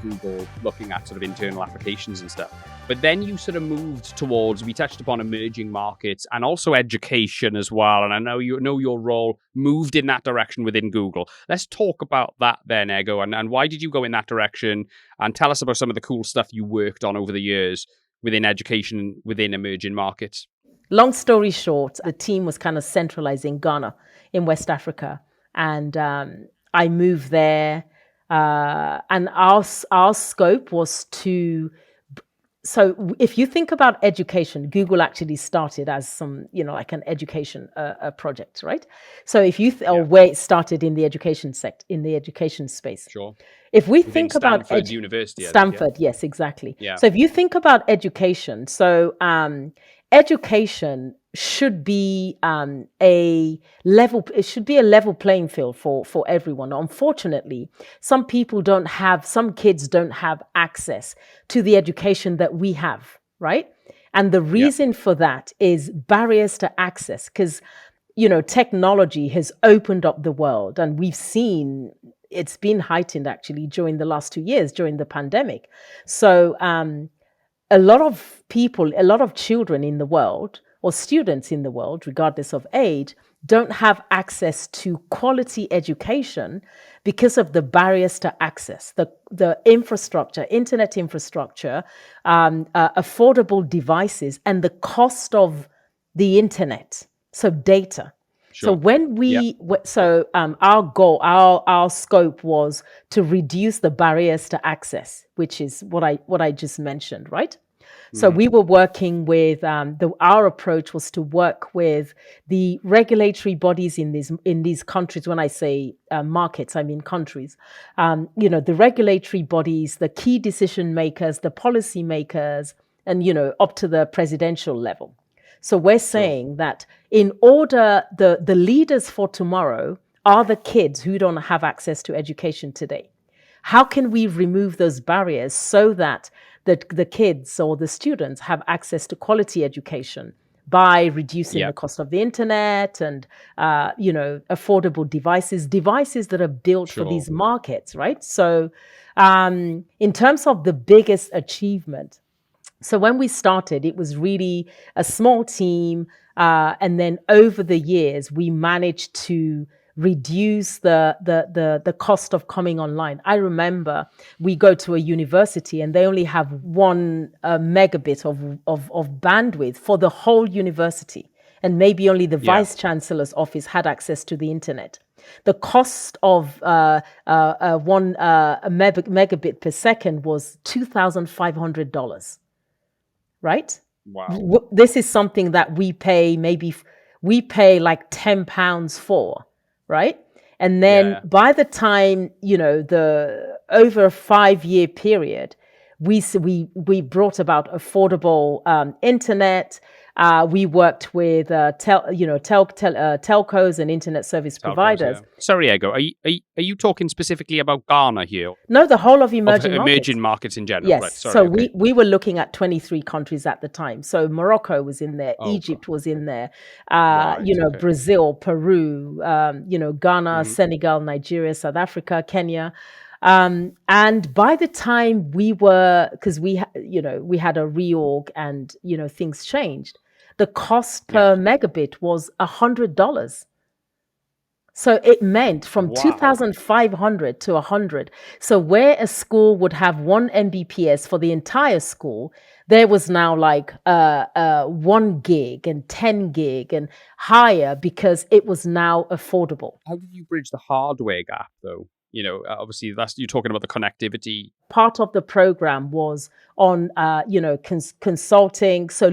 and Google looking at sort of internal applications and stuff. But then you sort of moved towards, we touched upon emerging markets and also education as well. And I know your role moved in that direction within Google. Let's talk about that then, Ego, and why did you go in that direction? And tell us about some of the cool stuff you worked on over the years within education, within emerging markets. Long story short, the team was kind of centralized in Ghana, in West Africa. And I moved there. And our scope was to... So if you think about education, Google actually started as some, like an education project, right? So if you, or where it started in the education in the education space. Sure. If we within think about Stanford University, Stanford, yes, exactly. Yeah. So if you think about education, so education should be a level. It should be a level playing field for everyone. Unfortunately, some kids don't have access to the education that we have, right? And the reason for that is barriers to access, because technology has opened up the world, and we've seen it's been heightened actually during the last 2 years during the pandemic. So a lot of children in the world, or students in the world, regardless of age, don't have access to quality education because of the barriers to access, the infrastructure, internet infrastructure, affordable devices, and the cost of the internet, so data. Sure. So when our goal, our scope was to reduce the barriers to access, which is what I just mentioned, right? So we were working with our approach was to work with the regulatory bodies in these countries. When I say markets, I mean countries. The regulatory bodies, the key decision makers, the policy makers, and up to the presidential level. So we're saying that in order, the leaders for tomorrow are the kids who don't have access to education today. How can we remove those barriers so that the kids or the students have access to quality education by reducing the cost of the internet and, affordable devices that are built for these markets, right? So in terms of the biggest achievement, so when we started, it was really a small team. And then over the years, we managed to reduce the cost of coming online. I remember we go to a university and they only have 1 megabit of bandwidth for the whole university. And maybe only the vice chancellor's office had access to the internet. The cost of 1 megabit per second was $2,500. Right? Wow. This is something that we pay like £10 for, right? And then by the time, over a 5-year period, we brought about affordable internet. We worked with telcos and internet service providers. Yeah. Sorry, Ego, are you talking specifically about Ghana here? No, the whole of emerging markets in general. Yes. Right. Sorry, so we were looking at 23 countries at the time. So Morocco was in there, Egypt was in there, Brazil, Peru, Ghana, Senegal, Nigeria, South Africa, Kenya. And by the time because we had a reorg and, things changed, the cost per megabit was $100. So it meant from 2,500 to 100. So where a school would have 1 Mbps for the entire school, there was now like 1 gig and 10 gig and higher because it was now affordable. How did you bridge the hardware gap, though? Obviously, you're talking about the connectivity. Part of the program was on, consulting. So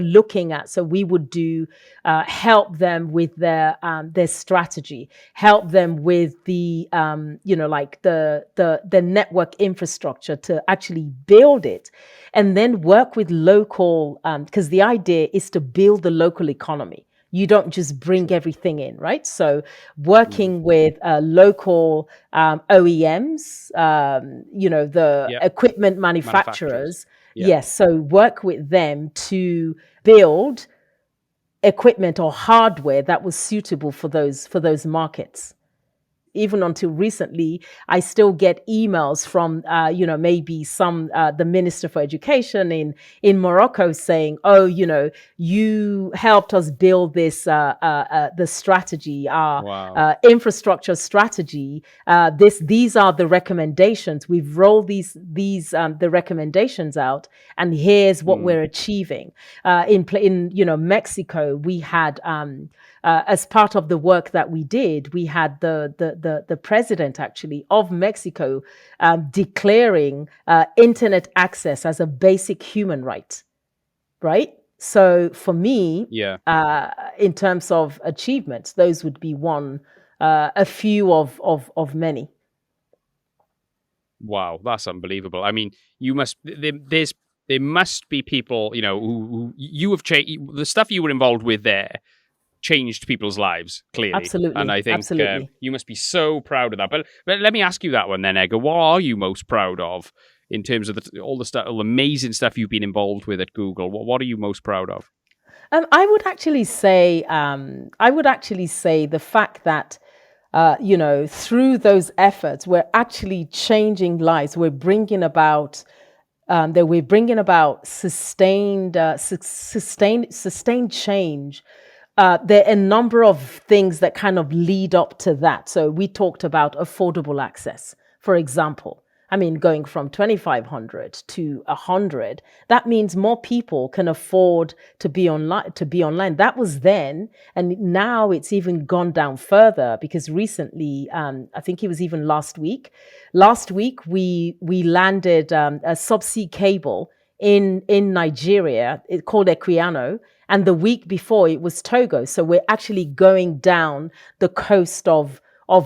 we would do help them with their strategy, help them with the, the network infrastructure to actually build it, and then work with local, because the idea is to build the local economy. You don't just bring everything in, right? So working with local OEMs, the equipment manufacturers. Yes, so work with them to build equipment or hardware that was suitable for those markets. even until recently, I still get emails from, maybe the Minister for Education in Morocco saying, "Oh, you helped us build this the strategy, our Wow. infrastructure strategy. These are the recommendations. We've rolled the recommendations out, and here's what we're achieving." In Mexico, we had. As part of the work that we did, we had the president actually of Mexico declaring internet access as a basic human right. Right. So for me, Yeah. in terms of achievements, those would be a few of many. Wow, that's unbelievable. I mean, there must be people, who you have changed. The stuff you were involved with there changed people's lives, clearly. And Absolutely, I think absolutely. you must be so proud of that. But let me ask you that one then, Edgar. What are you most proud of in terms of all the amazing stuff you've been involved with at Google? What are you most proud of? I would actually say the fact that through those efforts, we're actually changing lives. We're bringing about sustained change. There are a number of things that kind of lead up to that. So we talked about affordable access, for example. I mean, going from 2,500 to 100, that means more people can afford to be online. That was then, and now it's even gone down further because recently, I think it was even last week. Last week, we landed a subsea cable in Nigeria. It's called Equiano, and the week before it was Togo. So we're actually going down the coast of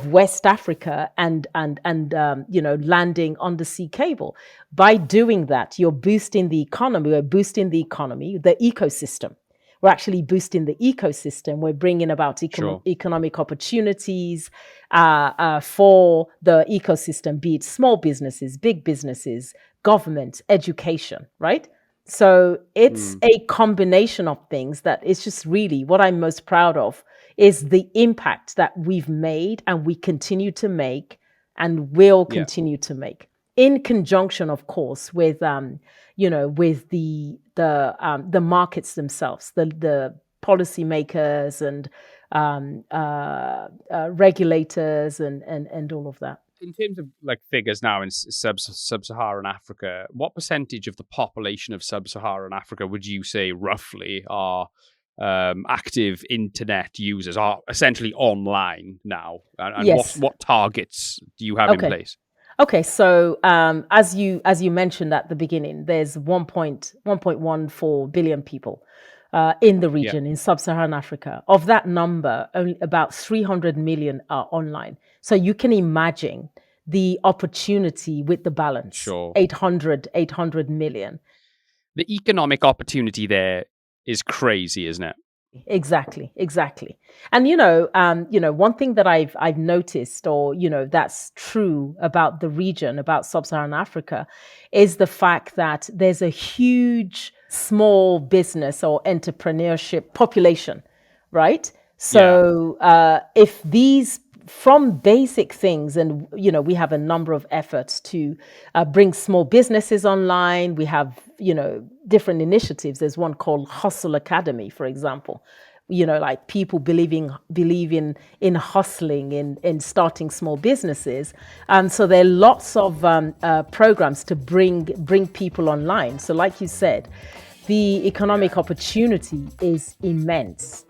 West Africa and landing undersea cable. By doing that, you're boosting the economy. We're boosting the economy, the ecosystem. We're actually boosting the ecosystem. We're bringing about economic opportunities for the ecosystem, be it small businesses, big businesses, government, education, right? So it's a combination of things that it's just really what I'm most proud of is the impact that we've made and we continue to make and will continue to make in conjunction, of course, with with the markets themselves, the policymakers and regulators and all of that. In terms of like figures now in sub-Saharan Africa, what percentage of the population of sub-Saharan Africa would you say roughly are active internet users, are essentially online now? And Yes. what targets do you have in place? Okay, so as you mentioned at the beginning, there's 1.14 billion people in the region, in sub-Saharan Africa. Of that number, only about 300 million are online. So you can imagine the opportunity with the balance, Sure. 800 million. The economic opportunity there is crazy, isn't it? Exactly. And one thing that I've noticed, or that's true about the region, about sub-Saharan Africa, is the fact that there's a huge small business or entrepreneurship population, right? So if these from basic things, and we have a number of efforts to bring small businesses online. We have different initiatives. There's one called Hustle Academy, for example. Like people believing in hustling, in starting small businesses. So there are lots of programs to bring people online. So like you said, the economic opportunity is immense.